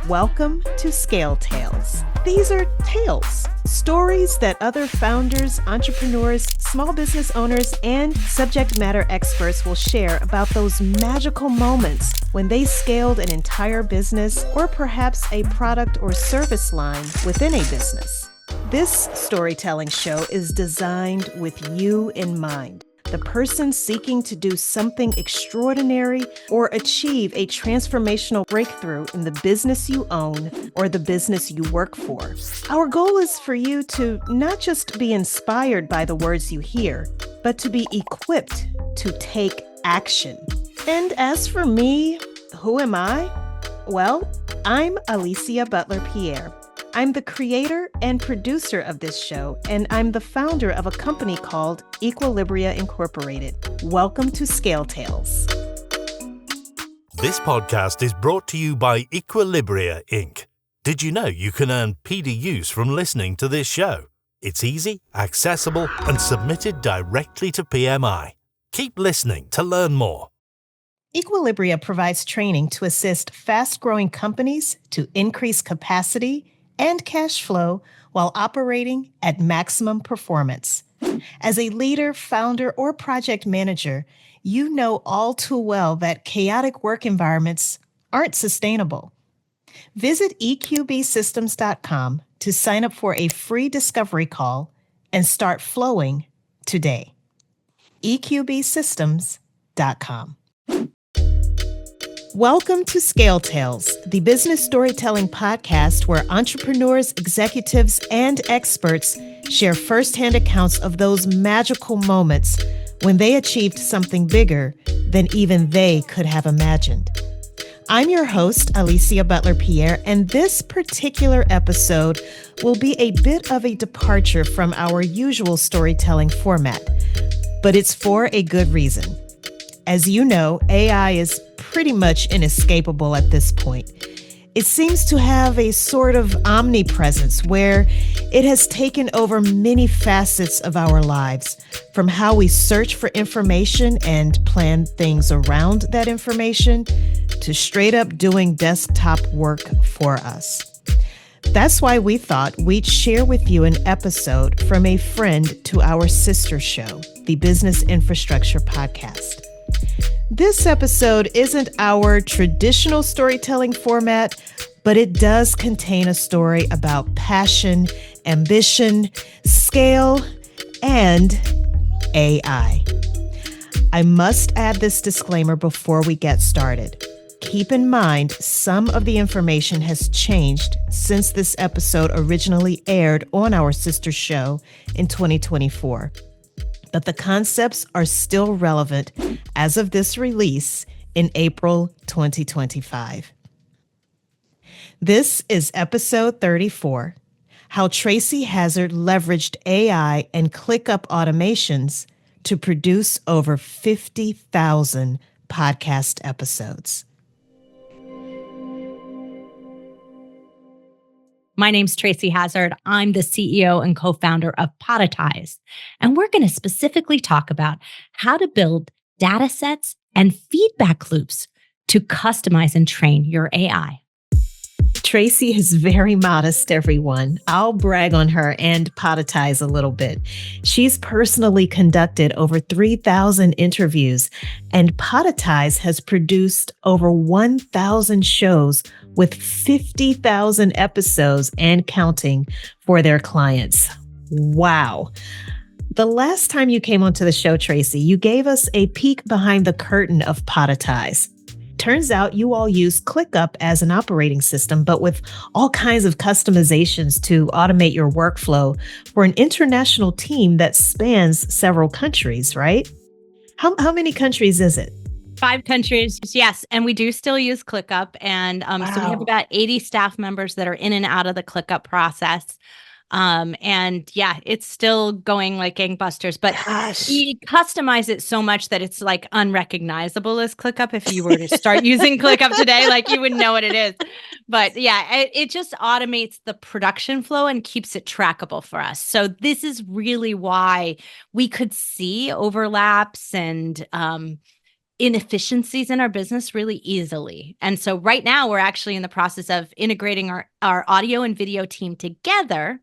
Welcome to Scale Tales. These are tales, stories that other founders, entrepreneurs, small business owners, and subject matter experts will share about those magical moments when they scaled an entire business or perhaps a product or service line within a business. This storytelling show is designed with you in mind. The person seeking to do something extraordinary or achieve a transformational breakthrough in the business you own or the business you work for. Our goal is for you to not just be inspired by the words you hear, but to be equipped to take action. And as for me, who am I? Well, I'm Alicia Butler-Pierre. I'm the creator and producer of this show, and I'm the founder of a company called Equilibria Incorporated. Welcome to Scale Tales. This podcast is brought to you by Equilibria Inc. Did you know you can earn PDUs from listening to this show? It's easy, accessible, and submitted directly to PMI. Keep listening to learn more. Equilibria provides training to assist fast-growing companies to increase capacity and cash flow while operating at maximum performance. As a leader, founder, or project manager, you know all too well that chaotic work environments aren't sustainable. Visit eqbsystems.com to sign up for a free discovery call and start flowing today. eqbsystems.com. Welcome to Scale Tales, the business storytelling podcast where entrepreneurs, executives, and experts share firsthand accounts of those magical moments when they achieved something bigger than even they could have imagined. I'm your host, Alicia Butler-Pierre, and this particular episode will be a bit of a departure from our usual storytelling format, but it's for a good reason. As you know, AI is pretty much inescapable at this point. It seems to have a sort of omnipresence where it has taken over many facets of our lives, from how we search for information and plan things around that information, to straight up doing desktop work for us. That's why we thought we'd share with you an episode from a friend to our sister show, the Business Infrastructure Podcast. This episode isn't our traditional storytelling format, but it does contain a story about passion, ambition, scale, and AI. I must add this disclaimer before we get started. Keep in mind, some of the information has changed since this episode originally aired on our sister show in 2024. But the concepts are still relevant as of this release in April 2025. This is episode 34, How Tracy Hazzard Leveraged AI and ClickUp Automations to Produce Over 50,000 podcast episodes. My name's Tracy Hazzard. I'm the CEO and co-founder of Podetize. And we're going to specifically talk about how to build data sets and feedback loops to customize and train your AI. Tracy is very modest, everyone. I'll brag on her and Podetize a little bit. She's personally conducted over 3,000 interviews, and Podetize has produced over 1,000 shows with 50,000 episodes and counting for their clients. Wow. The last time you came onto the show, Tracy, you gave us a peek behind the curtain of Podetize. Turns out you all use ClickUp as an operating system, but with all kinds of customizations to automate your workflow for an international team that spans several countries, right? How many countries is it? 5 countries, yes. And we do still use ClickUp. And so we have about 80 staff members that are in and out of the ClickUp process. And yeah, it's still going like gangbusters, but we customize it so much that it's like unrecognizable as ClickUp. If you were to start using ClickUp today, like you wouldn't know what it is. But yeah, it just automates the production flow and keeps it trackable for us. So this is really why we could see overlaps and inefficiencies in our business really easily. And so right now we're actually in the process of integrating our audio and video team together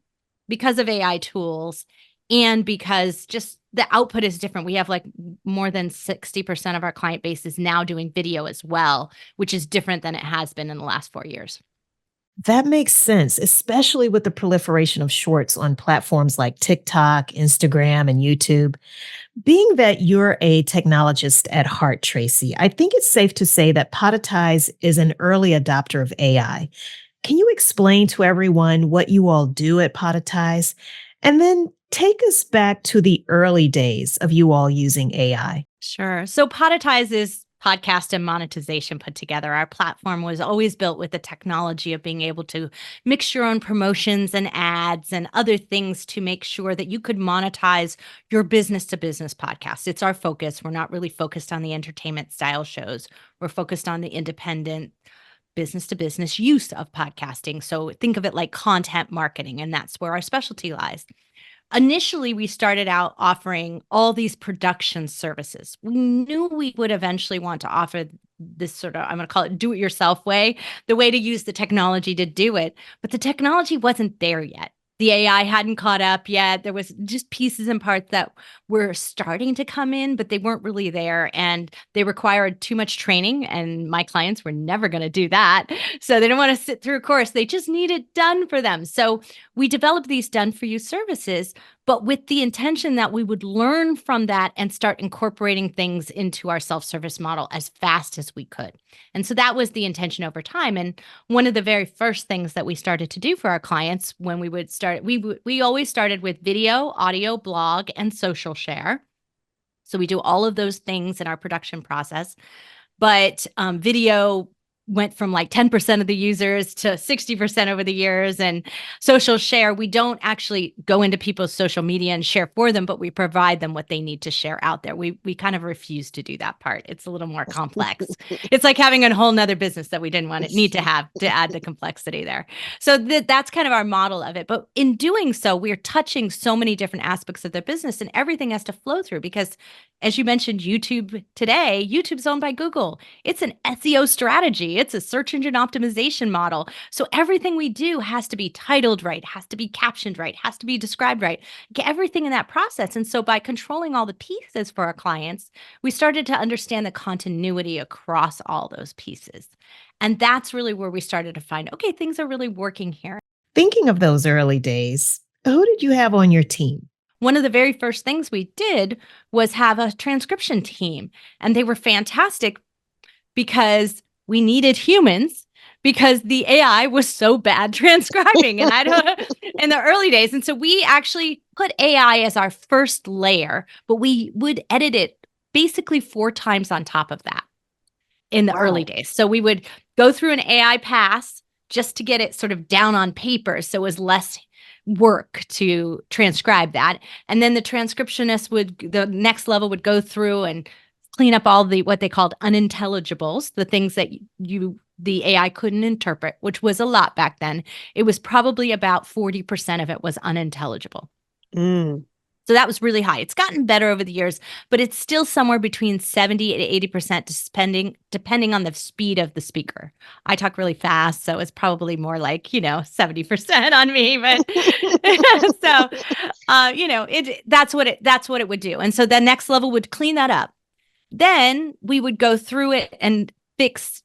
because of AI tools and because just the output is different. We have like more than 60% of our client base is now doing video as well, which is different than it has been in the last 4 years. That makes sense, especially with the proliferation of shorts on platforms like TikTok, Instagram, and YouTube. Being that you're a technologist at heart, Tracy, I think it's safe to say that Podetize is an early adopter of AI. Can you explain to everyone what you all do at Podetize? And then take us back to the early days of you all using AI. Sure. So Podetize is podcast and monetization put together. Our platform was always built with the technology of being able to mix your own promotions and ads and other things to make sure that you could monetize your business to business podcast. It's our focus. We're not really focused on the entertainment style shows. We're focused on the independent business to business use of podcasting. So think of it like content marketing, and that's where our specialty lies. Initially, we started out offering all these production services. We knew we would eventually want to offer this sort of, I'm going to call it do it yourself way, the way to use the technology to do it. But the technology wasn't there yet. The AI hadn't caught up yet. There was just pieces and parts that were starting to come in, but they weren't really there. And they required too much training. And my clients were never going to do that. So they didn't want to sit through a course. They just need it done for them. So we developed these done for you services, but with the intention that we would learn from that and start incorporating things into our self-service model as fast as we could. And so that was the intention over time. And one of the very first things that we started to do for our clients when we would start, we always started with video, audio, blog, and social share. So we do all of those things in our production process. But video went from like 10% of the users to 60% over the years. And social share, we don't actually go into people's social media and share for them, but we provide them what they need to share out there. We kind of refuse to do that part. It's a little more complex. It's like having a whole nother business that we didn't need to have to add the complexity there. So that's kind of our model of it. But in doing so, we're touching so many different aspects of their business, and everything has to flow through because, as you mentioned, YouTube today, YouTube's owned by Google. It's an SEO strategy. It's a search engine optimization model. So everything we do has to be titled right, has to be captioned right, has to be described right, get everything in that process. And so by controlling all the pieces for our clients, we started to understand the continuity across all those pieces. And that's really where we started to find, okay, things are really working here. Thinking of those early days, who did you have on your team? One of the very first things we did was have a transcription team, and they were fantastic because we needed humans because the AI was so bad transcribing and in the early days. And so we actually put AI as our first layer, but we would edit it basically 4 times on top of that in the early days. So we would go through an AI pass just to get it sort of down on paper. So it was less work to transcribe that. And then the transcriptionist the next level would go through and clean up all the what they called unintelligibles, the things that the AI couldn't interpret, which was a lot back then. It was probably about 40% of it was unintelligible. So that was really high. It's gotten better over the years, but it's still somewhere between 70 to 80% depending on the speed of the speaker. I talk really fast, so it's probably more like, 70% on me, but so that's what it would do. And so the next level would clean that up. Then we would go through it and fix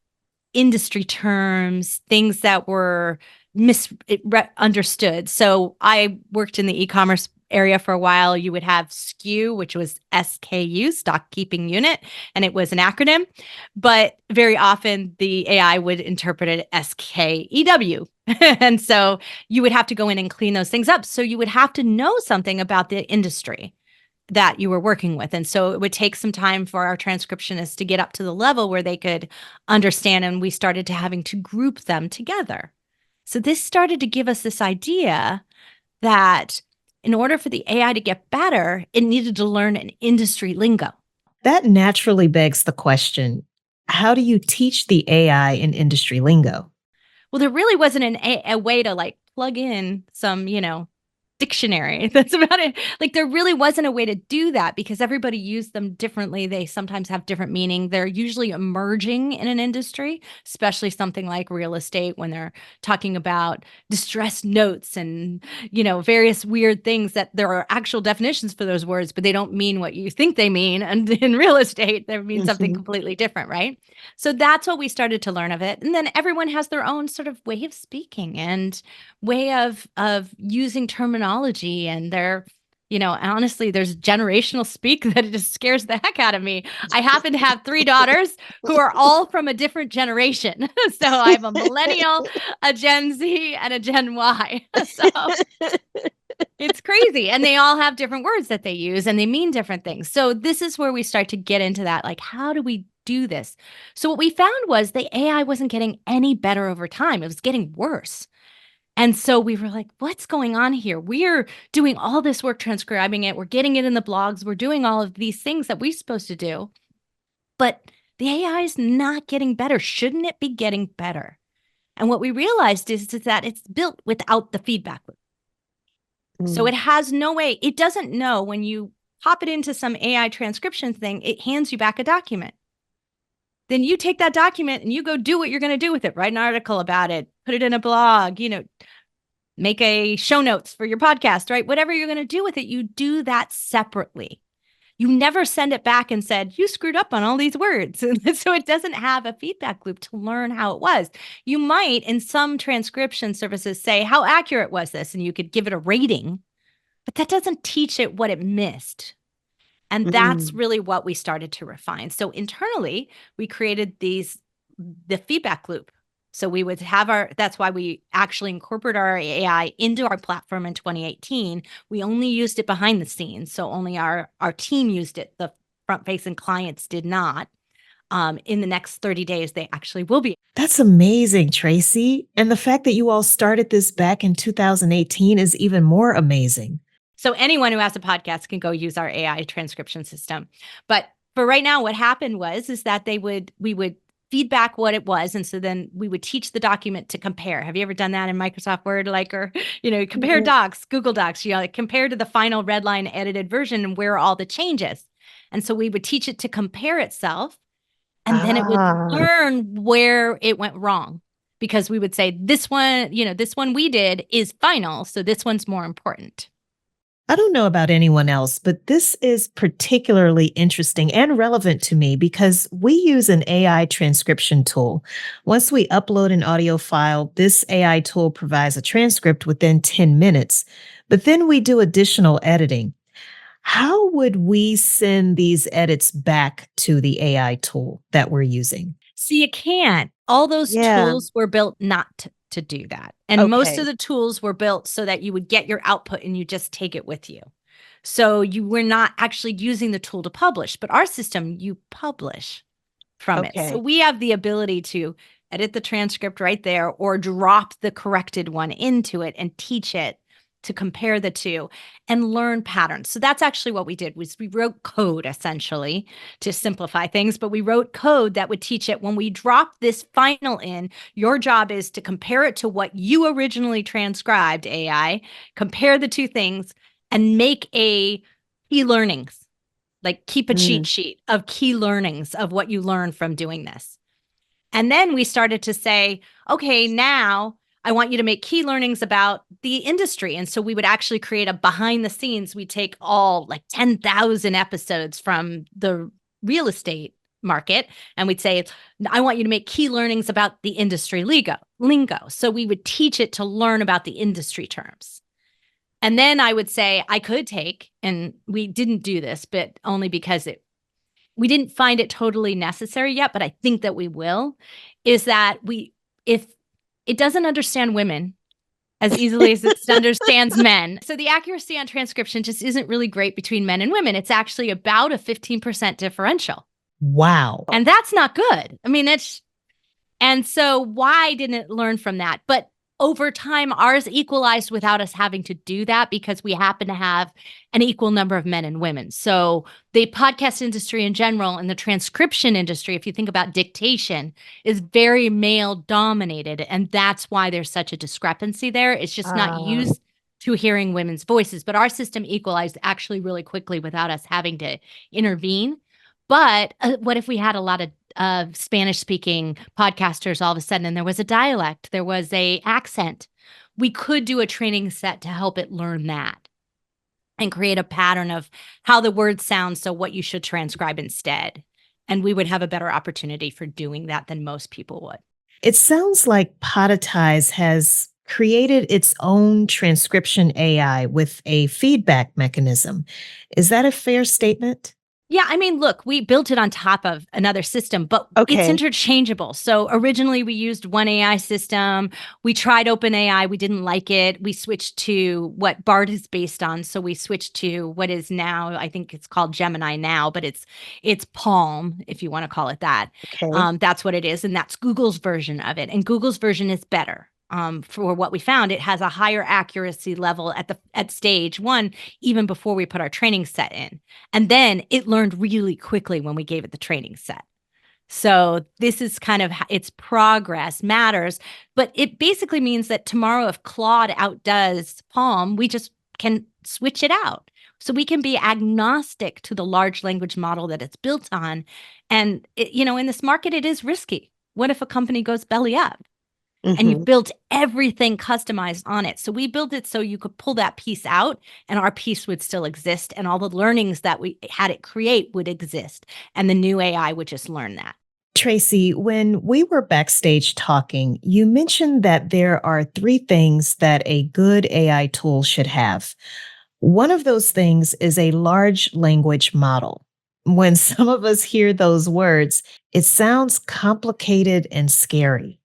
industry terms, things that were misunderstood. So I worked in the e-commerce area for a while. You would have SKU, which was SKU, stock keeping unit, and it was an acronym. But very often the AI would interpret it SKEW. And so you would have to go in and clean those things up. So you would have to know something about the industry that you were working with. And so it would take some time for our transcriptionists to get up to the level where they could understand, and we started to having to group them together. So this started to give us this idea that in order for the AI to get better, it needed to learn an industry lingo. That naturally begs the question, how do you teach the AI in industry lingo? Well, there really wasn't a way to like plug in some, dictionary. That's about it. Like there really wasn't a way to do that because everybody used them differently. They sometimes have different meaning. They're usually emerging in an industry, especially something like real estate when they're talking about distressed notes and, various weird things that there are actual definitions for those words, but they don't mean what you think they mean. And in real estate, they mean something completely different, right? So that's what we started to learn of it. And then everyone has their own sort of way of speaking and way of using terminology, and they're honestly, there's generational speak that it just scares the heck out of me. I happen to have 3 daughters who are all from a different generation. So I have a millennial, a Gen Z, and a Gen Y. So it's crazy. And they all have different words that they use and they mean different things. So this is where we start to get into that. Like, how do we do this? So what we found was the AI wasn't getting any better over time. It was getting worse. And so we were like, what's going on here? We're doing all this work transcribing it. We're getting it in the blogs. We're doing all of these things that we're supposed to do. But the AI is not getting better. Shouldn't it be getting better? And what we realized is that it's built without the feedback loop. So it has no way. It doesn't know when you pop it into some AI transcription thing, it hands you back a document. Then you take that document and you go do what you're going to do with it. Write an article about it, put it in a blog, make a show notes for your podcast, right? Whatever you're going to do with it, you do that separately. You never send it back and said, you screwed up on all these words. So it doesn't have a feedback loop to learn how it was. You might, in some transcription services, say, how accurate was this? And you could give it a rating, but that doesn't teach it what it missed. And that's really what we started to refine. So internally, we created the feedback loop. So we would have that's why we actually incorporated our AI into our platform in 2018. We only used it behind the scenes. So only our team used it. The front-facing clients did not. In the next 30 days, they actually will be. That's amazing, Tracy. And the fact that you all started this back in 2018 is even more amazing. So anyone who has a podcast can go use our AI transcription system. But for right now, what happened is that we would feedback what it was. And so then we would teach the document to compare. Have you ever done that in Microsoft Word? Compare docs, Google Docs, compare to the final red line edited version and where are all the changes. And so we would teach it to compare itself. And then it would learn where it went wrong. Because we would say, this one we did is final. So this one's more important. I don't know about anyone else, but this is particularly interesting and relevant to me because we use an AI transcription tool. Once we upload an audio file, this AI tool provides a transcript within 10 minutes, but then we do additional editing. How would we send these edits back to the AI tool that we're using? See, you can't. All those tools were built not to do that. And most of the tools were built so that you would get your output and you just take it with you. So you were not actually using the tool to publish, but our system, you publish from it. So we have the ability to edit the transcript right there or drop the corrected one into it and teach it to compare the two and learn patterns. So that's actually what we did was we wrote code essentially to simplify things, but we wrote code that would teach it when we drop this final in, your job is to compare it to what you originally transcribed, AI, compare the two things and make a key learnings, like keep a cheat sheet of key learnings of what you learned from doing this. And then we started to say, okay, now I want you to make key learnings about the industry. And so we would actually create a behind the scenes. We take all like 10,000 episodes from the real estate market. And we'd say, I want you to make key learnings about the industry lingo. So we would teach it to learn about the industry terms. And then I would say I could take, and we didn't do this, but only because we didn't find it totally necessary yet, but I think that we will, is that if it doesn't understand women as easily as it understands men. So the accuracy on transcription just isn't really great between men and women. It's actually about a 15% differential. Wow. And that's not good. I mean, and so why didn't it learn from that? But over time, ours equalized without us having to do that because we happen to have an equal number of men and women. So the podcast industry in general and the transcription industry, if you think about dictation, is very male dominated. And that's why there's such a discrepancy there. It's just not used to hearing women's voices. But our system equalized actually really quickly without us having to intervene. But what if we had a lot of Spanish-speaking podcasters all of a sudden, and there was a dialect, there was a accent? We could do a training set to help it learn that and create a pattern of how the word sounds, so what you should transcribe instead. And we would have a better opportunity for doing that than most people would. It sounds like Podetize has created its own transcription AI with a feedback mechanism. Is that a fair statement? Yeah, I mean, look, we built it on top of another system, but it's Okay. interchangeable. So originally we used one AI system. We tried OpenAI. We didn't like it. We switched to what BART is based on. So we switched to what is now, I think it's called Gemini now, but it's Palm, if you want to call it that. Okay. That's what it is. And that's Google's version of it. And Google's version is better. For what we found, it has a higher accuracy level at stage 1, even before we put our training set in. And then it learned really quickly when we gave it the training set. So this is kind of its progress matters, but it basically means that tomorrow, if Claude outdoes Palm, we just can switch it out. So we can be agnostic to the large language model that it's built on. And in this market, it is risky. What if a company goes belly up? And you built everything customized on it. So we built it so you could pull that piece out and our piece would still exist. And all the learnings that we had it create would exist. And the new AI would just learn that. Tracy, when we were backstage talking, you mentioned that there are 3 things that a good AI tool should have. One of those things is a large language model. When some of us hear those words, it sounds complicated and scary.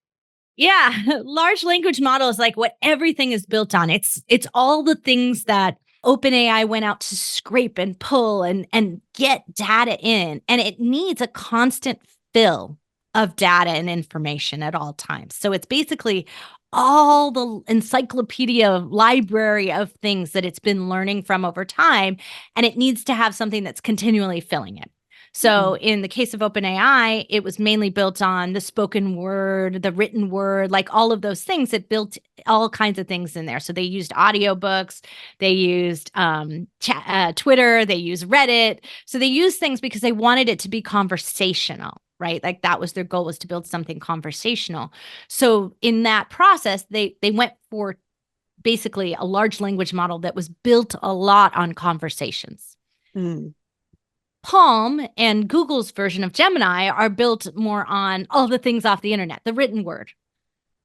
Yeah, large language model is like what everything is built on. It's all the things that OpenAI went out to scrape and pull and get data in, and it needs a constant fill of data and information at all times. So it's basically all the encyclopedia library of things that it's been learning from over time, and it needs to have something that's continually filling it. So in the case of OpenAI, it was mainly built on the spoken word, the written word, like all of those things. It built all kinds of things in there. So they used audiobooks, they used Twitter, they used Reddit. So they used things because they wanted it to be conversational, right? Like that was their goal, was to build something conversational. So in that process, they went for basically a large language model that was built a lot on conversations. Palm and Google's version of Gemini are built more on all the things off the internet, the written word,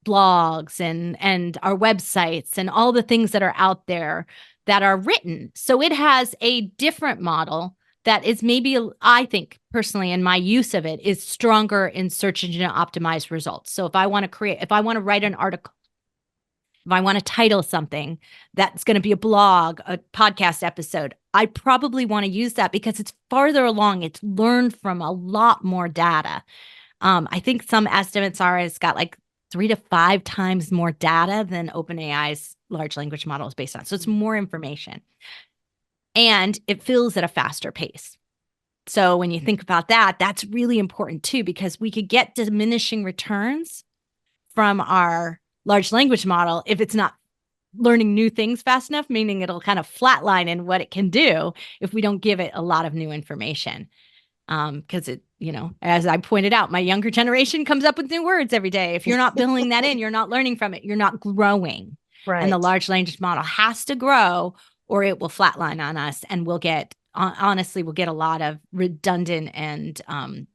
blogs and our websites and all the things that are out there that are written. So it has a different model that is maybe, I think personally, in my use of it, is stronger in search engine optimized results. So if I want to write an article, if I want to title something that's going to be a blog, a podcast episode, I probably want to use that because it's farther along. It's learned from a lot more data. I think some estimates are it's got like 3 to 5 times more data than OpenAI's large language model is based on. So it's more information. And it fills at a faster pace. So when you think about that, that's really important too, because we could get diminishing returns from our large language model if it's not learning new things fast enough, meaning it'll kind of flatline in what it can do if we don't give it a lot of new information. Because it, as I pointed out, my younger generation comes up with new words every day. If you're not building that in, you're not learning from it, you're not growing. Right. And the large language model has to grow or it will flatline on us, and we'll get a lot of redundant and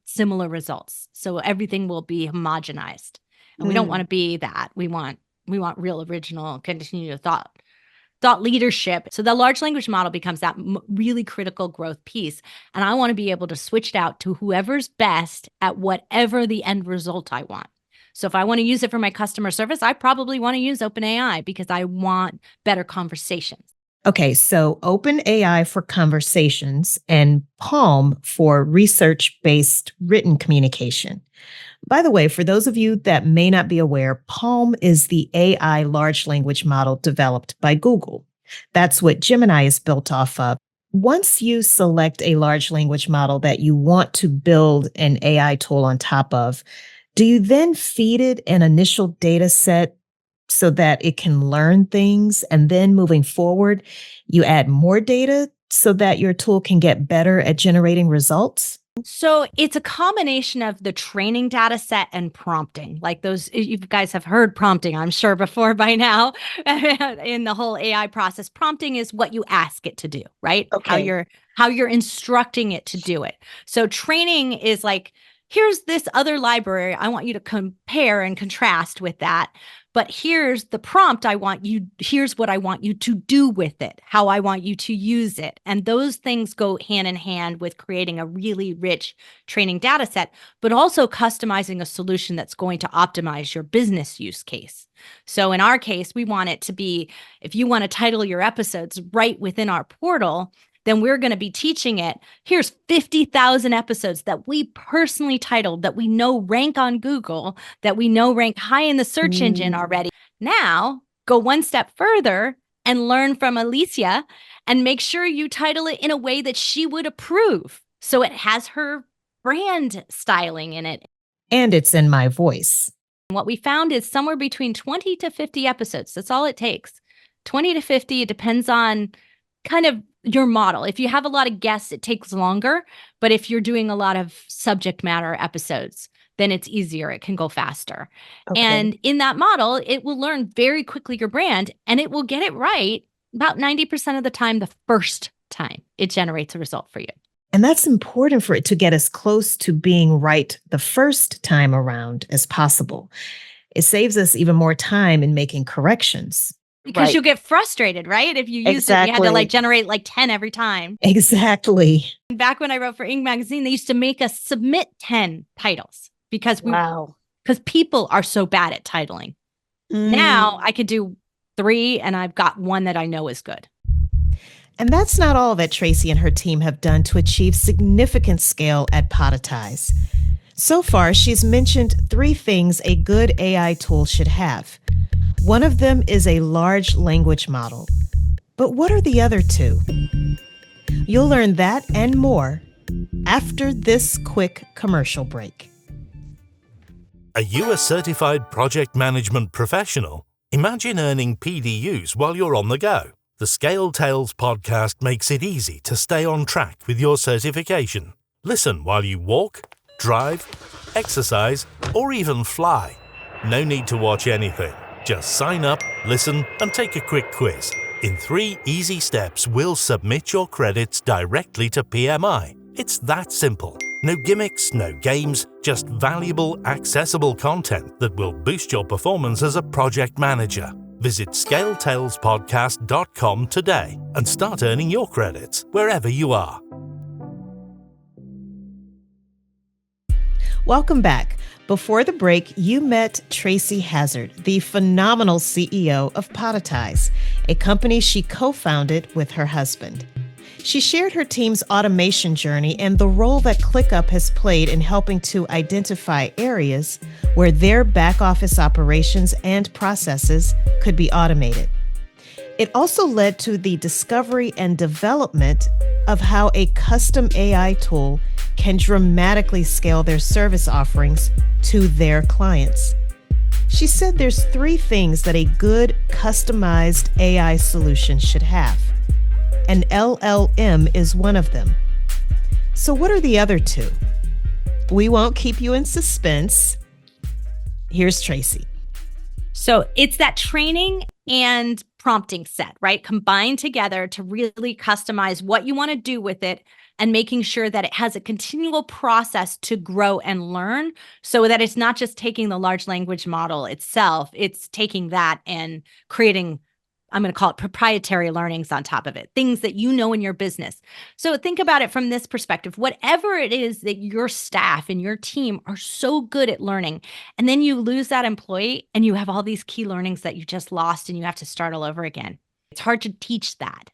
similar results. So everything will be homogenized. And we don't want to be that. We want real original, continued thought leadership. So the large language model becomes that really critical growth piece. And I want to be able to switch it out to whoever's best at whatever the end result I want. So if I want to use it for my customer service, I probably want to use OpenAI because I want better conversations. Okay, so OpenAI for conversations and Palm for research-based written communication. By the way, for those of you that may not be aware, Palm is the AI large language model developed by Google. That's what Gemini is built off of. Once you select a large language model that you want to build an AI tool on top of, do you then feed it an initial data set so that it can learn things. And then moving forward, you add more data so that your tool can get better at generating results? So it's a combination of the training data set and prompting. Like those, you guys have heard prompting, I'm sure, before by now in the whole AI process. Prompting is what you ask it to do, right? Okay. How you're instructing it to do it. So training is like, here's this other library. I want you to compare and contrast with that. But here's the prompt here's what I want you to do with it, how I want you to use it. And those things go hand in hand with creating a really rich training data set, but also customizing a solution that's going to optimize your business use case. So in our case, we want it to be, if you want to title your episodes right within our portal, then we're going to be teaching it. Here's 50,000 episodes that we personally titled, that we know rank on Google, that we know rank high in the search engine already. Now, go one step further and learn from Alicia and make sure you title it in a way that she would approve. So it has her brand styling in it. And it's in my voice. What we found is somewhere between 20 to 50 episodes. That's all it takes. 20 to 50, it depends on kind of your model. If you have a lot of guests, it takes longer. But if you're doing a lot of subject matter episodes, then it's easier. It can go faster. Okay. And in that model, it will learn very quickly your brand, and it will get it right about 90% of the time, the first time it generates a result for you. And that's important for it to get as close to being right the first time around as possible. It saves us even more time in making corrections. Because you'll get frustrated, right? If you use it, you had to like generate like 10 every time. Exactly. Back when I wrote for Ink Magazine, they used to make us submit 10 titles because people are so bad at titling. Now I could do 3 and I've got one that I know is good. And that's not all that Tracy and her team have done to achieve significant scale at Podetize. So far, she's mentioned 3 things a good AI tool should have. One of them is a large language model. But what are the other 2? You'll learn that and more after this quick commercial break. Are you a certified project management professional? Imagine earning PDUs while you're on the go. The Scale Tales podcast makes it easy to stay on track with your certification. Listen while you walk, drive, exercise, or even fly. No need to watch anything. Just sign up, listen, and take a quick quiz. In 3 easy steps, we'll submit your credits directly to PMI. It's that simple. No gimmicks, no games, just valuable, accessible content that will boost your performance as a project manager. Visit scaleTalesPodcast.com today and start earning your credits wherever you are. Welcome back. Before the break, you met Tracy Hazzard, the phenomenal CEO of Podetize, a company she co-founded with her husband. She shared her team's automation journey and the role that ClickUp has played in helping to identify areas where their back office operations and processes could be automated. It also led to the discovery and development of how a custom AI tool can dramatically scale their service offerings to their clients. She said there's 3 things that a good customized AI solution should have. An LLM is one of them. So what are the other 2? We won't keep you in suspense. Here's Tracy. So it's that training and prompting set, right? Combined together to really customize what you want to do with it and making sure that it has a continual process to grow and learn so that it's not just taking the large language model itself, it's taking that and creating, I'm going to call it proprietary learnings on top of it, things that you know in your business. So think about it from this perspective, whatever it is that your staff and your team are so good at learning, and then you lose that employee and you have all these key learnings that you just lost and you have to start all over again. It's hard to teach that.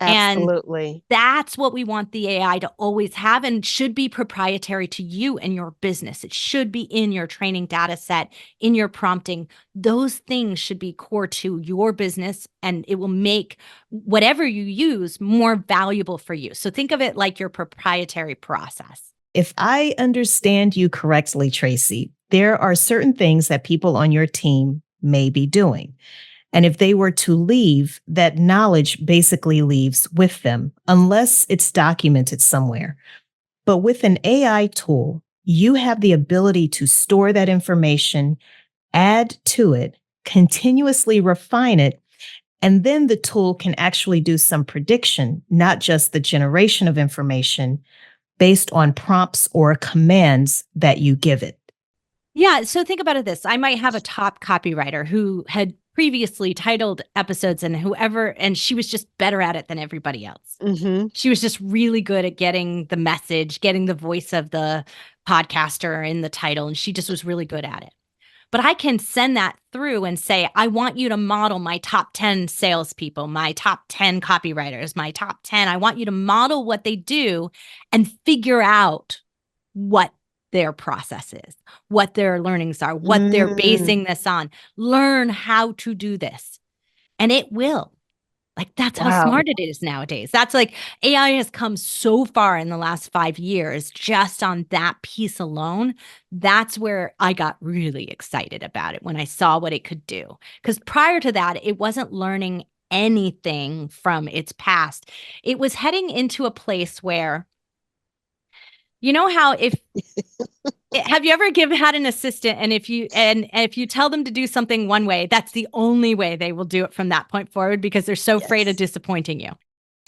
Absolutely. And that's what we want the AI to always have and should be proprietary to you and your business. It should be in your training data set, in your prompting. Those things should be core to your business, and it will make whatever you use more valuable for you. So think of it like your proprietary process. If I understand you correctly, Tracy, there are certain things that people on your team may be doing. And if they were to leave, that knowledge basically leaves with them, unless it's documented somewhere. But with an AI tool, you have the ability to store that information, add to it, continuously refine it, and then the tool can actually do some prediction, not just the generation of information based on prompts or commands that you give it. Yeah. So think about it this. I might have a top copywriter who had previously titled episodes and she was just better at it than everybody else. Mm-hmm. She was just really good at getting the message, getting the voice of the podcaster in the title. And she just was really good at it. But I can send that through and say, I want you to model my top 10 salespeople, my top 10 copywriters, my top 10. I want you to model what they do and figure out what their process is, what their learnings are, what they're basing this on. Learn how to do this. And it will. Like, that's how smart it is nowadays. That's like AI has come so far in the last 5 years just on that piece alone. That's where I got really excited about it when I saw what it could do. Because prior to that, it wasn't learning anything from its past. It was heading into a place where, you know how have you ever had an assistant and if you tell them to do something one way, that's the only way they will do it from that point forward because they're so afraid of disappointing you.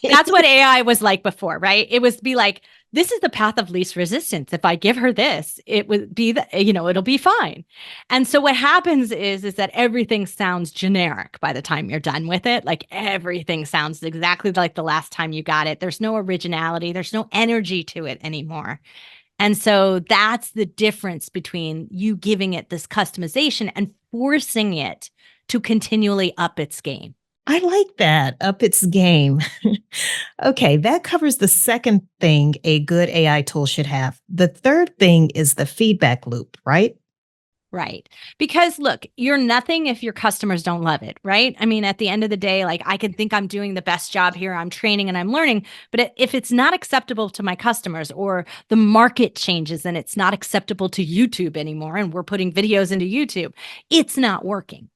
That's what AI was like before, right? It was be like, this is the path of least resistance. If I give her this, it would be it'll be fine. And so what happens is that everything sounds generic by the time you're done with it. Like everything sounds exactly like the last time you got it. There's no originality. There's no energy to it anymore. And so that's the difference between you giving it this customization and forcing it to continually up its game. I like that, up its game. Okay, that covers the second thing a good AI tool should have. The third thing is the feedback loop, right? Right. Because look, you're nothing if your customers don't love it, right? I mean, at the end of the day, like I can think I'm doing the best job here, I'm training and I'm learning, but if it's not acceptable to my customers or the market changes and it's not acceptable to YouTube anymore and we're putting videos into YouTube, it's not working.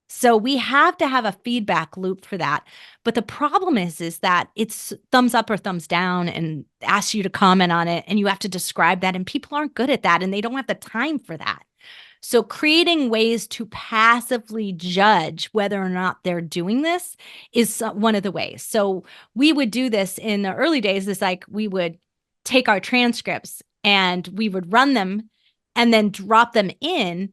So we have to have a feedback loop for that. But the problem is that it's thumbs up or thumbs down and asks you to comment on it and you have to describe that and people aren't good at that and they don't have the time for that. So creating ways to passively judge whether or not they're doing this is one of the ways. So we would do this in the early days. It's like we would take our transcripts and we would run them and then drop them in.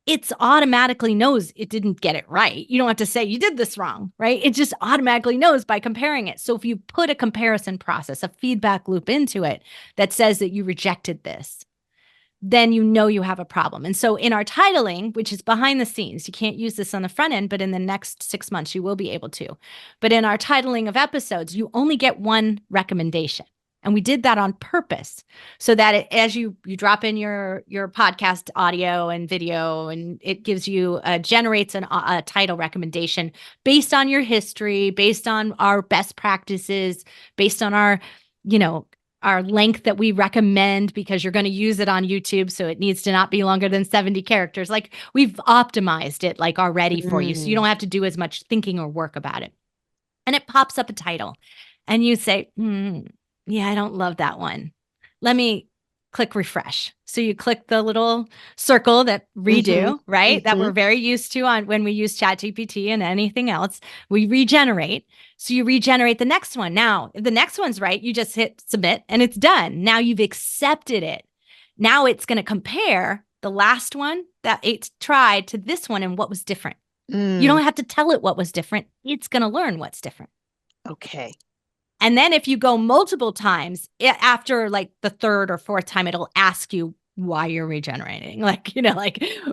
It automatically knows it didn't get it right. You don't have to say you did this wrong, right? It just automatically knows by comparing it. So if you put a comparison process, a feedback loop into it that says that you rejected this, then you know you have a problem. And so in our titling, which is behind the scenes, you can't use this on the front end, but in the next 6 months, you will be able to. But in our titling of episodes, you only get one recommendation. And we did that on purpose so that as you drop in your podcast audio and video, and it gives you, generates a title recommendation based on your history, based on our best practices, based on our length that we recommend because you're going to use it on YouTube. So it needs to not be longer than 70 characters. Like we've optimized it like already for you. So you don't have to do as much thinking or work about it. And it pops up a title and you say, yeah, I don't love that one. Let me click refresh. So you click the little circle that redo, right? That we're very used to on when we use ChatGPT and anything else. We regenerate. So you regenerate the next one. Now, if the next one's right, you just hit submit and it's done. Now you've accepted it. Now it's going to compare the last one that it tried to this one and what was different. You don't have to tell it what was different. It's going to learn what's different. Okay. And then if you go multiple times, after like the third or fourth time, it'll ask you why you're regenerating. Like,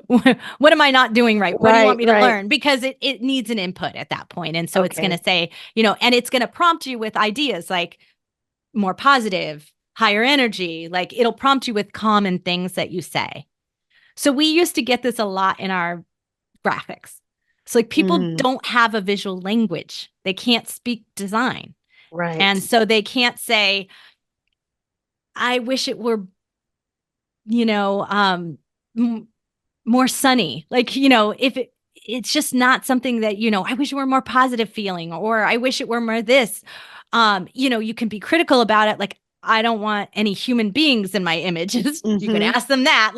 what am I not doing right? What do you want me to learn? Because it needs an input at that point. And so it's going to say, and it's going to prompt you with ideas like more positive, higher energy. Like it'll prompt you with common things that you say. So we used to get this a lot in our graphics. So like people don't have a visual language. They can't speak design. Right. And so they can't say, I wish it were, more sunny. Like, if it's just not something that, I wish it were more positive feeling, or I wish it were more this. You can be critical about it. Like, I don't want any human beings in my images. You can ask them that.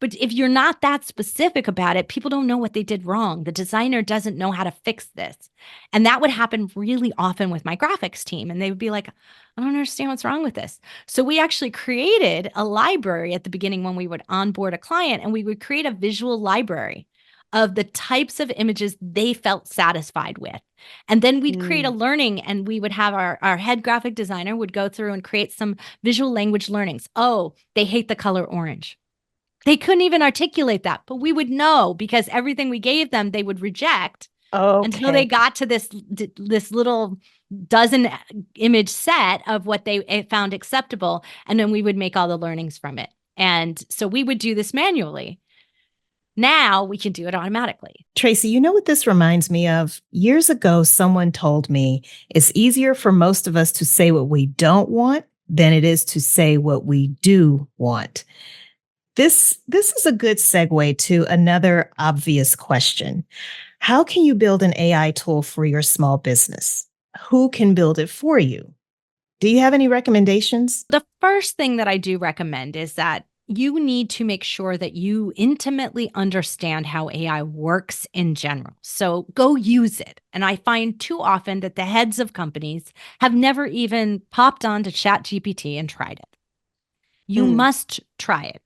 But if you're not that specific about it, people don't know what they did wrong. The designer doesn't know how to fix this. And that would happen really often with my graphics team. And they would be like, I don't understand what's wrong with this. So we actually created a library at the beginning when we would onboard a client, and we would create a visual library of the types of images they felt satisfied with. And then we'd create a learning, and we would have our head graphic designer would go through and create some visual language learnings. Oh, they hate the color orange. They couldn't even articulate that, but we would know because everything we gave them, they would reject until they got to this little dozen image set of what they found acceptable. And then we would make all the learnings from it. And so we would do this manually. Now we can do it automatically. Tracy, you know what this reminds me of? Years ago, someone told me it's easier for most of us to say what we don't want than it is to say what we do want. This is a good segue to another obvious question. How can you build an AI tool for your small business? Who can build it for you? Do you have any recommendations? The first thing that I do recommend is that you need to make sure that you intimately understand how AI works in general. So go use it. And I find too often that the heads of companies have never even popped onto ChatGPT and tried it. You must try it.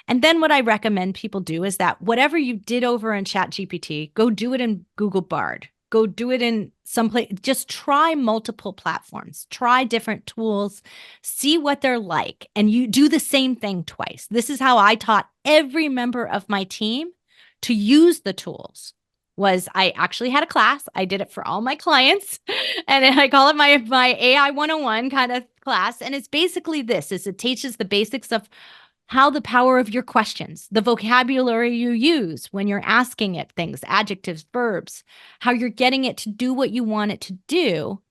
And then what I recommend people do is that whatever you did over in ChatGPT, go do it in Google Bard. Go do it in some place. Just try multiple platforms. Try different tools. See what they're like. And you do the same thing twice. This is how I taught every member of my team to use the tools. Was I actually had a class. I did it for all my clients. And I call it my AI 101 kind of class. And it's basically this, is it teaches the basics of how the power of your questions, the vocabulary you use when you're asking it things, adjectives, verbs, how you're getting it to do what you want it to do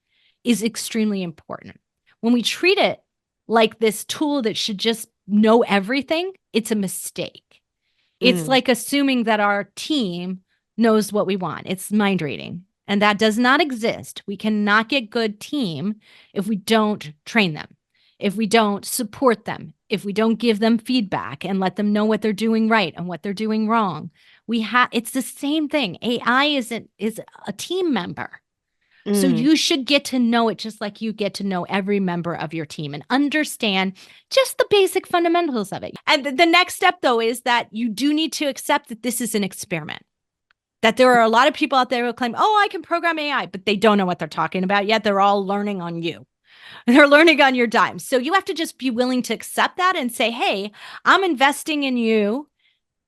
is extremely important. When we treat it like this tool that should just know everything, it's a mistake. It's like assuming that our team knows what we want. It's mind reading. And that does not exist. We cannot get good team if we don't train them, if we don't support them, if we don't give them feedback and let them know what they're doing right and what they're doing wrong. It's the same thing. AI is a team member. So you should get to know it just like you get to know every member of your team and understand just the basic fundamentals of it. And the next step, though, is that you do need to accept that this is an experiment. That there are a lot of people out there who claim, oh, I can program AI, but they don't know what they're talking about yet. They're all learning on you. They're learning on your dime. So you have to just be willing to accept that and say, hey, I'm investing in you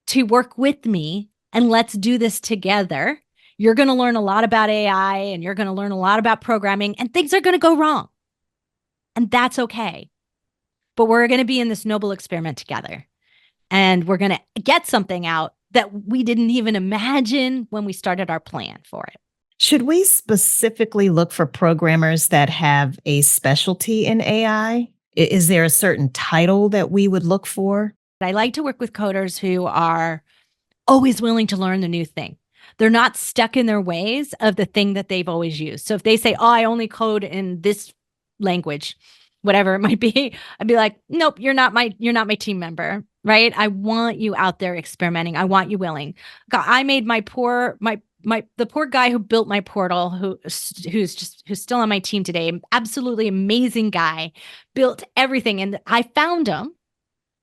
to work with me, and let's do this together. You're going to learn a lot about AI, and you're going to learn a lot about programming, and things are going to go wrong. And that's okay. But we're going to be in this noble experiment together. And we're going to get something out that we didn't even imagine when we started our plan for it. Should we specifically look for programmers that have a specialty in AI? Is there a certain title that we would look for? I like to work with coders who are always willing to learn the new thing. They're not stuck in their ways of the thing that they've always used. So if they say, oh, I only code in this language, whatever it might be, I'd be like, nope, you're not my team member, right? I want you out there experimenting. I want you willing. God, I made the poor guy who built my portal, who's still on my team today, absolutely amazing guy, built everything. And I found him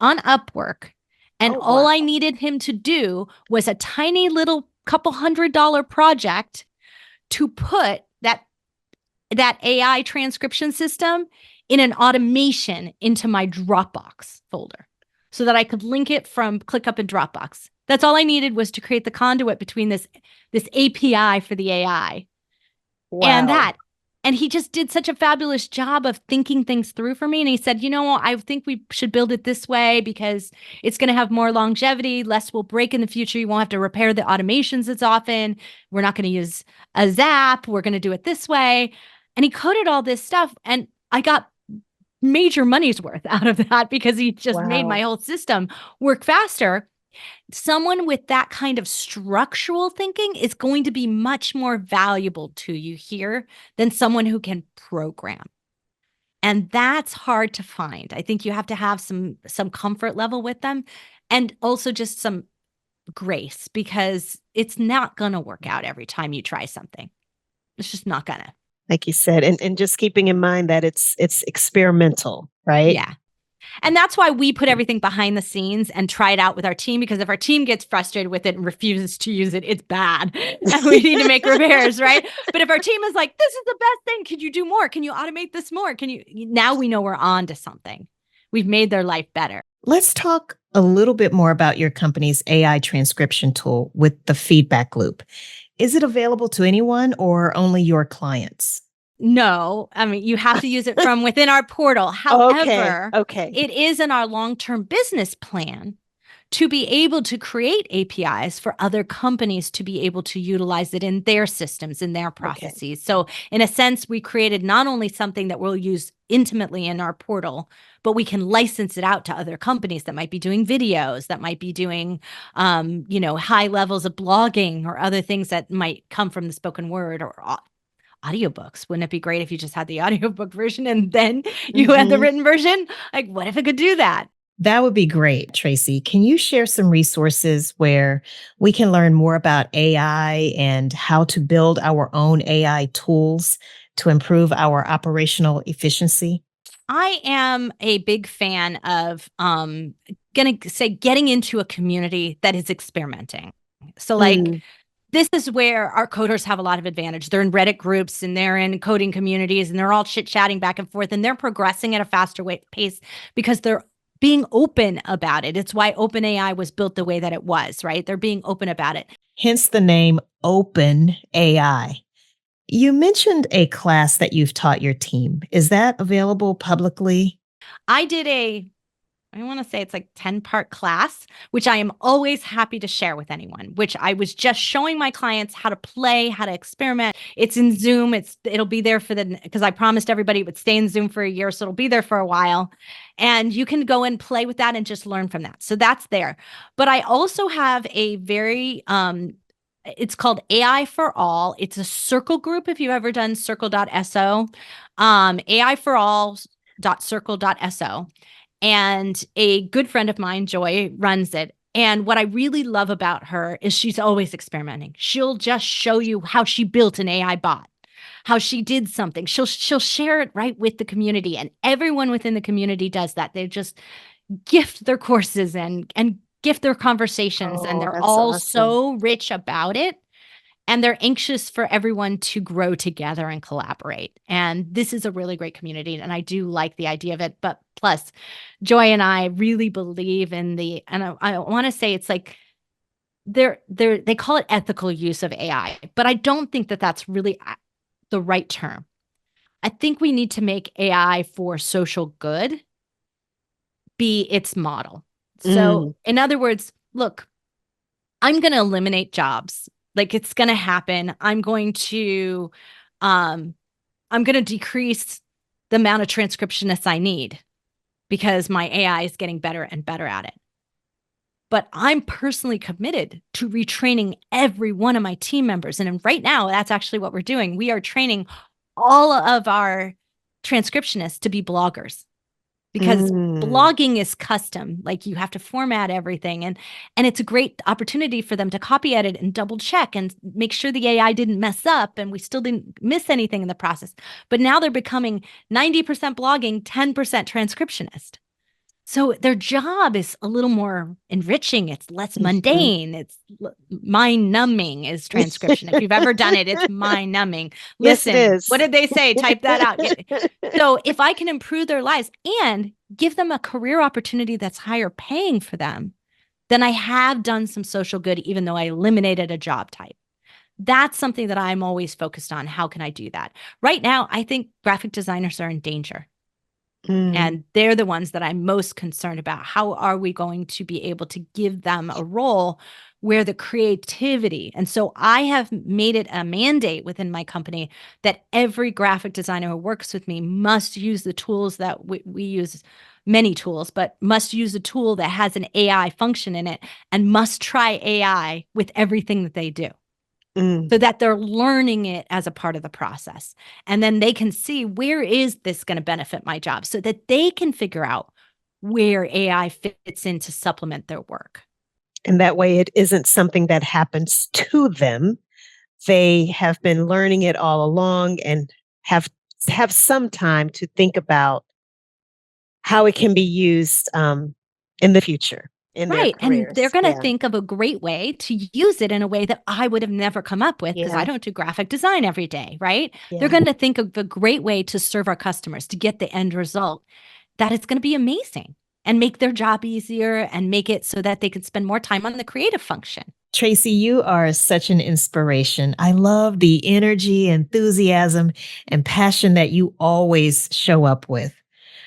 on Upwork. And all I needed him to do was a tiny little couple $100 project to put that AI transcription system in an automation into my Dropbox folder so that I could link it from ClickUp and Dropbox. That's all I needed, was to create the conduit between this API for the AI and that. And he just did such a fabulous job of thinking things through for me. And he said, I think we should build it this way because it's going to have more longevity, less will break in the future. You won't have to repair the automations as often. We're not going to use a Zap. We're going to do it this way. And he coded all this stuff. And I got major money's worth out of that because he just made my whole system work faster. Someone with that kind of structural thinking is going to be much more valuable to you here than someone who can program. And that's hard to find. I think you have to have some comfort level with them, and also just some grace, because it's not going to work out every time you try something. It's just not gonna. Like you said, and just keeping in mind that it's experimental, right? Yeah. And that's why we put everything behind the scenes and try it out with our team, because if our team gets frustrated with it and refuses to use it, it's bad. And we need to make repairs, right? But if our team is like, this is the best thing, could you do more? Can you automate this more? Now we know we're on to something. We've made their life better. Let's talk a little bit more about your company's AI transcription tool with the feedback loop. Is it available to anyone or only your clients? No, I mean, you have to use it from within our portal. However, Okay. It is in our long-term business plan to be able to create APIs for other companies to be able to utilize it in their systems, in their processes. Okay. So in a sense, we created not only something that we'll use intimately in our portal, but we can license it out to other companies that might be doing videos, that might be doing, high levels of blogging or other things that might come from the spoken word or audiobooks. Wouldn't it be great if you just had the audiobook version and then you had the written version? Like, what if it could do that? That would be great, Tracy. Can you share some resources where we can learn more about AI and how to build our own AI tools to improve our operational efficiency? I am a big fan of getting into a community that is experimenting. So this is where our coders have a lot of advantage. They're in Reddit groups and they're in coding communities and they're all chit-chatting back and forth, and they're progressing at a faster pace because they're being open about it. It's why OpenAI was built the way that it was, right? They're being open about it. Hence the name OpenAI. You mentioned a class that you've taught your team. Is that available publicly? I did I want to say it's like 10-part class, which I am always happy to share with anyone, which I was just showing my clients how to play, how to experiment. It's in Zoom. It'll be there because I promised everybody it would stay in Zoom for a year. So it'll be there for a while, and you can go and play with that and just learn from that. So that's there. But I also have a very, it's called AI for All. It's a circle group. If you've ever done circle.so, AI for all.circle.so. And a good friend of mine, Joy, runs it. And what I really love about her is she's always experimenting. She'll just show you how she built an AI bot, how she did something. She'll share it right with the community. And everyone within the community does that. They just gift their courses and gift their conversations. And they're all awesome. So rich about it. And they're anxious for everyone to grow together and collaborate. And this is a really great community. And I do like the idea of it. But plus, Joy and I really believe in and I want to say it's like they call it ethical use of AI. But I don't think that that's really the right term. I think we need to make AI for social good be its model. So in other words, look, I'm going to eliminate jobs. Like, it's going to happen. I'm going to decrease the amount of transcriptionists I need because my AI is getting better and better at it. But I'm personally committed to retraining every one of my team members. And right now, that's actually what we're doing. We are training all of our transcriptionists to be bloggers. Because blogging is custom, like you have to format everything. And it's a great opportunity for them to copy edit and double check and make sure the AI didn't mess up and we still didn't miss anything in the process. But now they're becoming 90% blogging, 10% transcriptionist. So their job is a little more enriching. It's less mundane. It's mind-numbing is transcription. If you've ever done it, it's mind-numbing. Listen, yes, it is. What did they say? Type that out. So if I can improve their lives and give them a career opportunity that's higher paying for them, then I have done some social good, even though I eliminated a job type. That's something that I'm always focused on. How can I do that? Right now, I think graphic designers are in danger. And they're the ones that I'm most concerned about. How are we going to be able to give them a role where the creativity? And so I have made it a mandate within my company that every graphic designer who works with me must use the tools that we use many tools, but must use a tool that has an AI function in it and must try AI with everything that they do. So that they're learning it as a part of the process. And then they can see, where is this going to benefit my job, so that they can figure out where AI fits in to supplement their work. And that way it isn't something that happens to them. They have been learning it all along and have some time to think about how it can be used in the future. Right. And they're going to think of a great way to use it in a way that I would have never come up with, because I don't do graphic design every day, right? Yeah. They're going to think of a great way to serve our customers, to get the end result, that it's going to be amazing and make their job easier and make it so that they could spend more time on the creative function. Tracy, you are such an inspiration. I love the energy, enthusiasm, and passion that you always show up with.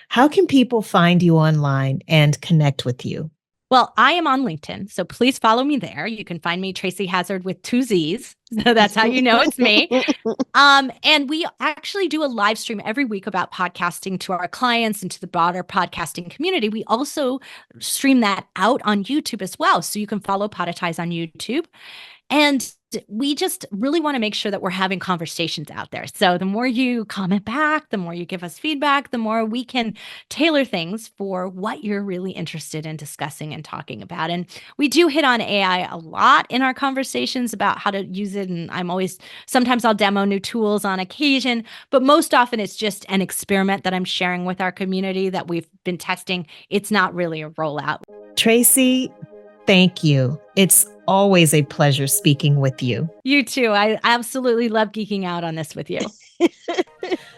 How can people find you online and connect with you? Well, I am on LinkedIn, so please follow me there. You can find me Tracy Hazzard with 2 Z's. So that's how you know it's me. And we actually do a live stream every week about podcasting to our clients and to the broader podcasting community. We also stream that out on YouTube as well. So you can follow Podetize on YouTube. And we just really want to make sure that we're having conversations out there. So the more you comment back, the more you give us feedback, the more we can tailor things for what you're really interested in discussing and talking about. And we do hit on AI a lot in our conversations about how to use it. And sometimes I'll demo new tools on occasion, but most often it's just an experiment that I'm sharing with our community that we've been testing. It's not really a rollout. Tracy, thank you. It's always a pleasure speaking with you. You too. I absolutely love geeking out on this with you.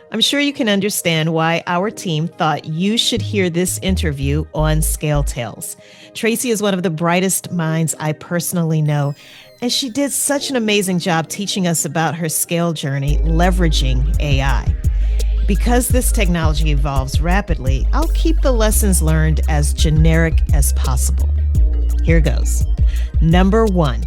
I'm sure you can understand why our team thought you should hear this interview on Scale Tales. Tracy is one of the brightest minds I personally know, and she did such an amazing job teaching us about her scale journey leveraging AI. Because this technology evolves rapidly, I'll keep the lessons learned as generic as possible. Here goes. Number 1,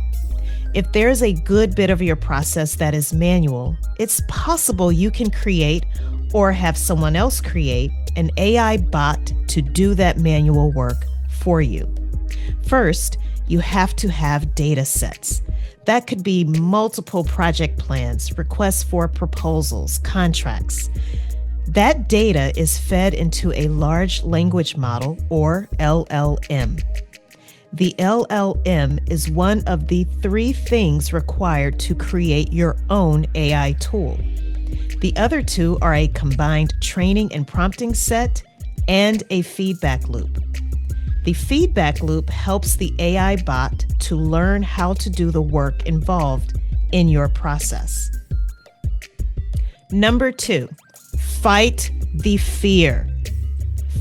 if there's a good bit of your process that is manual, it's possible you can create or have someone else create an AI bot to do that manual work for you. First, you have to have data sets. That could be multiple project plans, requests for proposals, contracts. That data is fed into a large language model, or LLM. The LLM is one of the 3 things required to create your own AI tool. The other 2 are a combined training and prompting set and a feedback loop. The feedback loop helps the AI bot to learn how to do the work involved in your process. Number 2, fight the fear.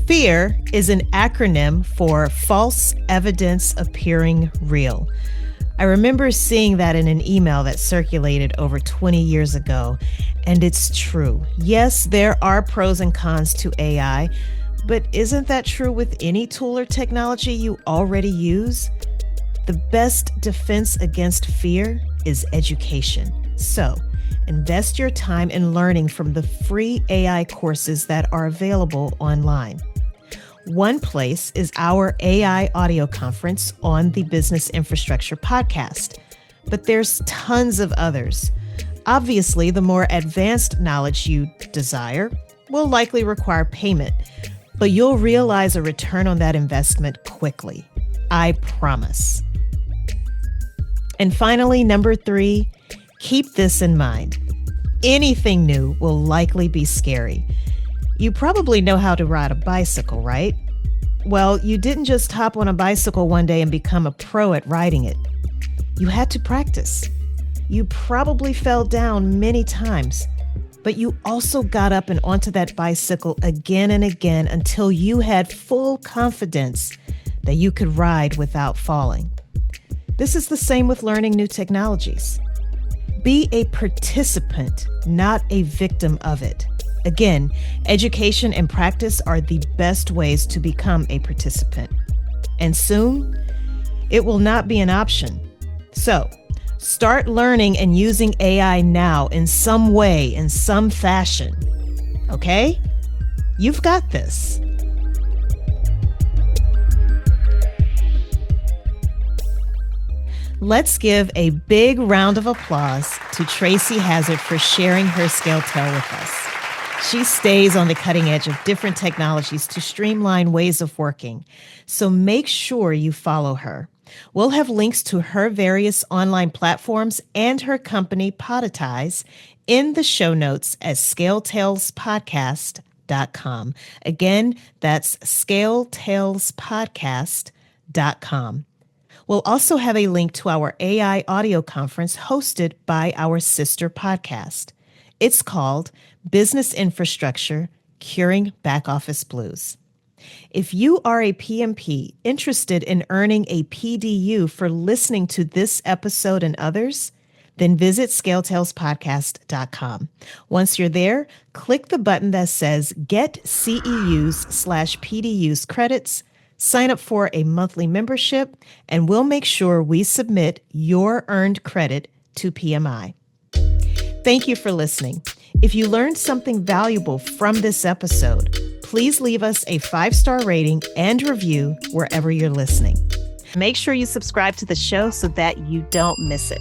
FEAR is an acronym for false evidence appearing real. I remember seeing that in an email that circulated over 20 years ago, and it's true. Yes, there are pros and cons to AI, but isn't that true with any tool or technology you already use? The best defense against fear is education. So, invest your time in learning from the free AI courses that are available online. One place is our AI audio conference on the Business Infrastructure podcast, but there's tons of others. Obviously, the more advanced knowledge you desire will likely require payment, but you'll realize a return on that investment quickly. I promise. And finally, number 3, keep this in mind. Anything new will likely be scary. You probably know how to ride a bicycle, right? Well, you didn't just hop on a bicycle one day and become a pro at riding it. You had to practice. You probably fell down many times, but you also got up and onto that bicycle again and again until you had full confidence that you could ride without falling. This is the same with learning new technologies. Be a participant, not a victim of it. Again, education and practice are the best ways to become a participant. And soon, it will not be an option. So, start learning and using AI now in some way, in some fashion. Okay? You've got this. Let's give a big round of applause to Tracy Hazzard for sharing her scale tale with us. She stays on the cutting edge of different technologies to streamline ways of working. So make sure you follow her. We'll have links to her various online platforms and her company, Podetize, in the show notes at scaleTalesPodcast.com. Again, that's scaleTalesPodcast.com. We'll also have a link to our AI audio conference hosted by our sister podcast. It's called Business Infrastructure, Curing Back Office Blues. If you are a PMP interested in earning a PDU for listening to this episode and others, then visit scaleTalesPodcast.com. Once you're there, click the button that says Get CEUs/PDUs credits, sign up for a monthly membership, and we'll make sure we submit your earned credit to PMI. Thank you for listening. If you learned something valuable from this episode, please leave us a 5-star rating and review wherever you're listening. Make sure you subscribe to the show so that you don't miss it.